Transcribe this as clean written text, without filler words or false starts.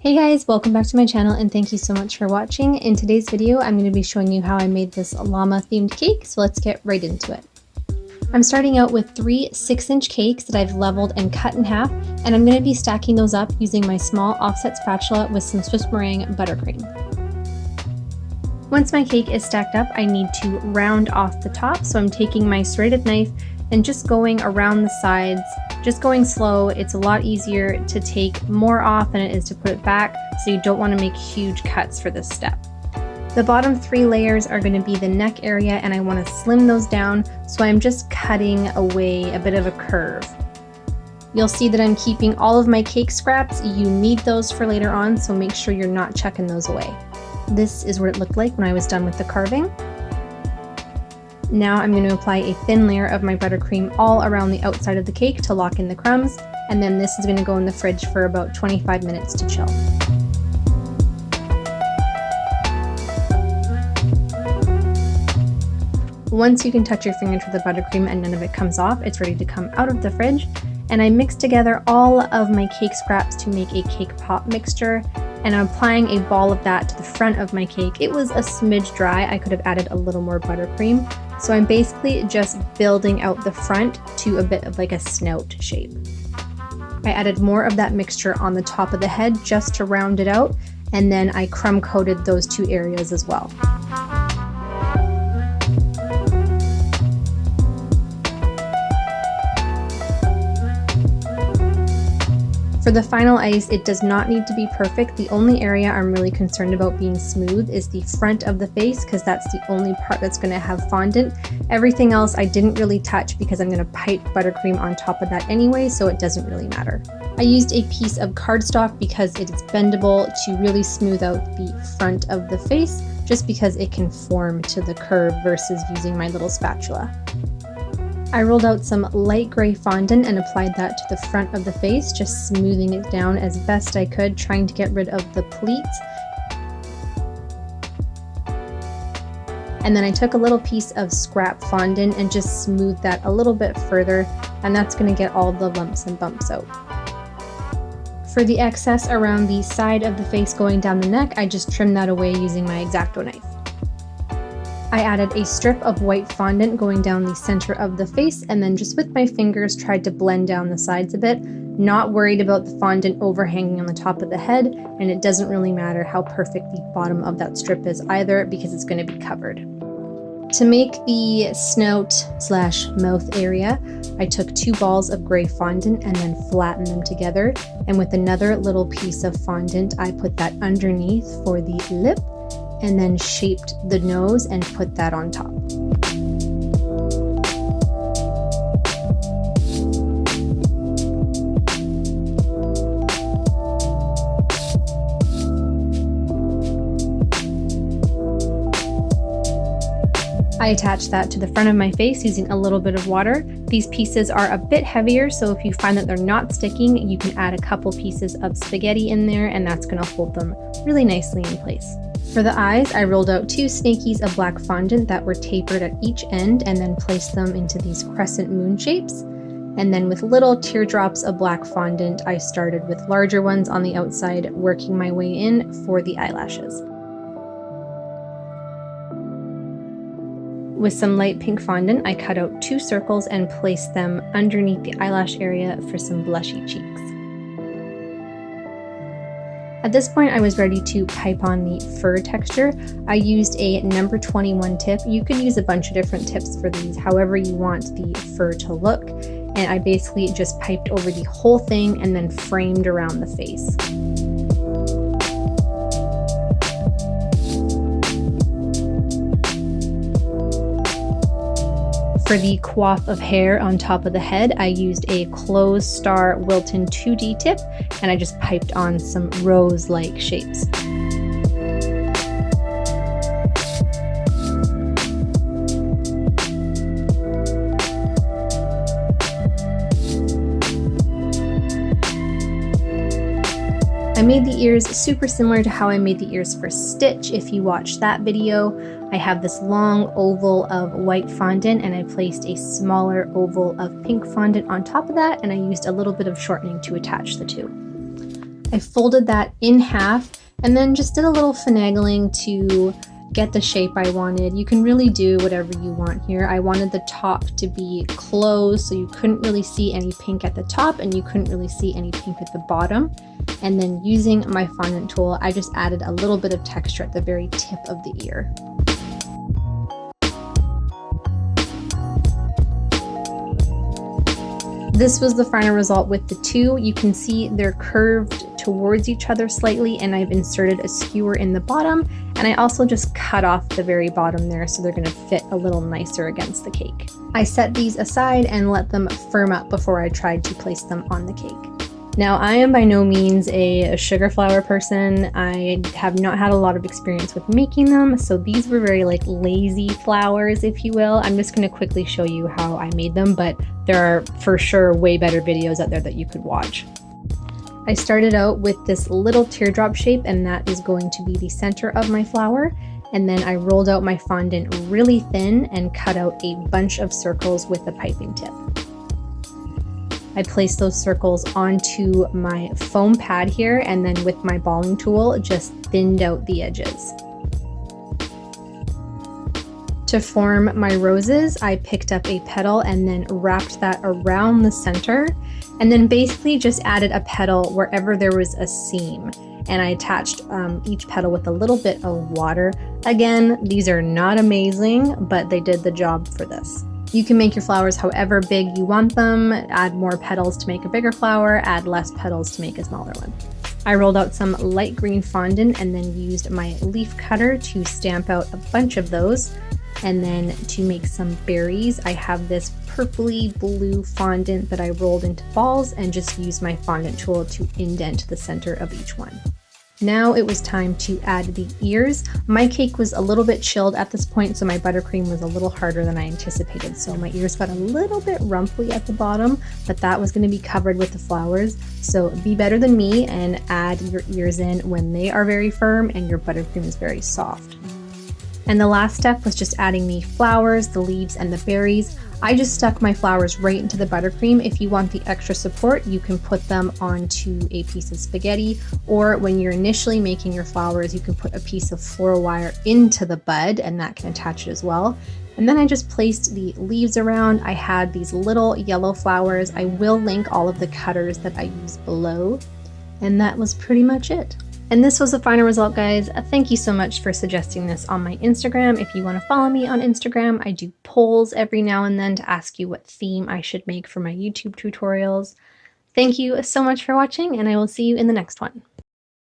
Hey guys, welcome back to my channel and thank you so much for watching. In today's video, I'm going to be showing you how I made this llama themed cake, so let's get right into it. I'm starting out with 3 6-inch cakes that I've leveled and cut in half, and I'm going to be stacking those up using my small offset spatula with some Swiss meringue buttercream. Once my cake is stacked up, I need to round off the top, so I'm taking my serrated knife and just going around the sides, just going slow. It's a lot easier to take more off than it is to put it back, so you don't want to make huge cuts for this step. The bottom 3 layers are going to be the neck area, and I want to slim those down, so I'm just cutting away a bit of a curve. You'll see that I'm keeping all of my cake scraps. You need those for later on, so make sure you're not chucking those away. This is what it looked like when I was done with the carving. Now I'm going to apply a thin layer of my buttercream all around the outside of the cake to lock in the crumbs, and then this is going to go in the fridge for about 25 minutes to chill. Once you can touch your finger to the buttercream and none of it comes off, it's ready to come out of the fridge. And I mixed together all of my cake scraps to make a cake pop mixture, and I'm applying a ball of that to the front of my cake. It was a smidge dry. I could have added a little more buttercream. So I'm basically just building out the front to a bit of like a snout shape. I added more of that mixture on the top of the head just to round it out, and then I crumb coated those 2 areas as well. For the final ice, it does not need to be perfect. The only area I'm really concerned about being smooth is the front of the face, because that's the only part that's going to have fondant. Everything else I didn't really touch because I'm going to pipe buttercream on top of that anyway, so it doesn't really matter. I used a piece of cardstock because it is bendable to really smooth out the front of the face, just because it can form to the curve versus using my little spatula. I rolled out some light gray fondant and applied that to the front of the face, just smoothing it down as best I could, trying to get rid of the pleats. And then I took a little piece of scrap fondant and just smoothed that a little bit further, and that's going to get all the lumps and bumps out. For the excess around the side of the face going down the neck, I just trimmed that away using my X-Acto knife. I added a strip of white fondant going down the center of the face, and then just with my fingers tried to blend down the sides a bit. Not worried about the fondant overhanging on the top of the head, and it doesn't really matter how perfect the bottom of that strip is either, because it's going to be covered. To make the snout/mouth area, I took 2 balls of gray fondant and then flattened them together, and with another little piece of fondant I put that underneath for the lip, and then shaped the nose and put that on top. I attached that to the front of my face using a little bit of water. These pieces are a bit heavier, so if you find that they're not sticking, you can add a couple pieces of spaghetti in there, and that's going to hold them really nicely in place. For the eyes, I rolled out 2 snakies of black fondant that were tapered at each end, and then placed them into these crescent moon shapes. And then with little teardrops of black fondant, I started with larger ones on the outside, working my way in for the eyelashes. With some light pink fondant, I cut out 2 circles and placed them underneath the eyelash area for some blushy cheeks. At this point, I was ready to pipe on the fur texture. I used a number 21 tip. You could use a bunch of different tips for these, however you want the fur to look. And I basically just piped over the whole thing and then framed around the face. For the coif of hair on top of the head, I used a closed star Wilton 2D tip, and I just piped on some rose-like shapes. I made the ears super similar to how I made the ears for Stitch. If you watched that video, I have this long oval of white fondant, and I placed a smaller oval of pink fondant on top of that, and I used a little bit of shortening to attach the 2. I folded that in half and then just did a little finagling to get the shape I wanted. You can really do whatever you want here. I wanted the top to be closed so you couldn't really see any pink at the top and you couldn't really see any pink at the bottom. And then using my fondant tool, I just added a little bit of texture at the very tip of the ear. This was the final result with the two. You can see they're curved towards each other slightly, and I've inserted a skewer in the bottom, and I also just cut off the very bottom there so they're going to fit a little nicer against the cake. I set these aside and let them firm up before I tried to place them on the cake. Now, I am by no means a sugar flower person. I have not had a lot of experience with making them, so these were very like lazy flowers, if you will. I'm just going to quickly show you how I made them, but there are for sure way better videos out there that you could watch. I started out with this little teardrop shape, and that is going to be the center of my flower. And then I rolled out my fondant really thin and cut out a bunch of circles with the piping tip. I placed those circles onto my foam pad here, and then with my balling tool, just thinned out the edges. To form my roses, I picked up a petal and then wrapped that around the center, and then basically just added a petal wherever there was a seam. And I attached each petal with a little bit of water. Again, these are not amazing, but they did the job for this. You can make your flowers however big you want them, add more petals to make a bigger flower, add less petals to make a smaller one. I rolled out some light green fondant and then used my leaf cutter to stamp out a bunch of those. And then to make some berries, I have this purpley blue fondant that I rolled into balls and just used my fondant tool to indent the center of each one. Now it was time to add the ears. My cake was a little bit chilled at this point, so my buttercream was a little harder than I anticipated. So my ears got a little bit rumply at the bottom, but that was going to be covered with the flowers. So be better than me and add your ears in when they are very firm and your buttercream is very soft. And the last step was just adding the flowers, the leaves, and the berries. I just stuck my flowers right into the buttercream. If you want the extra support, you can put them onto a piece of spaghetti, or when you're initially making your flowers, you can put a piece of floral wire into the bud and that can attach it as well. And then I just placed the leaves around. I had these little yellow flowers. I will link all of the cutters that I used below. And that was pretty much it. And this was the final result, guys. Thank you so much for suggesting this on my Instagram. If you want to follow me on Instagram, I do polls every now and then to ask you what theme I should make for my YouTube tutorials. Thank you so much for watching, and I will see you in the next one.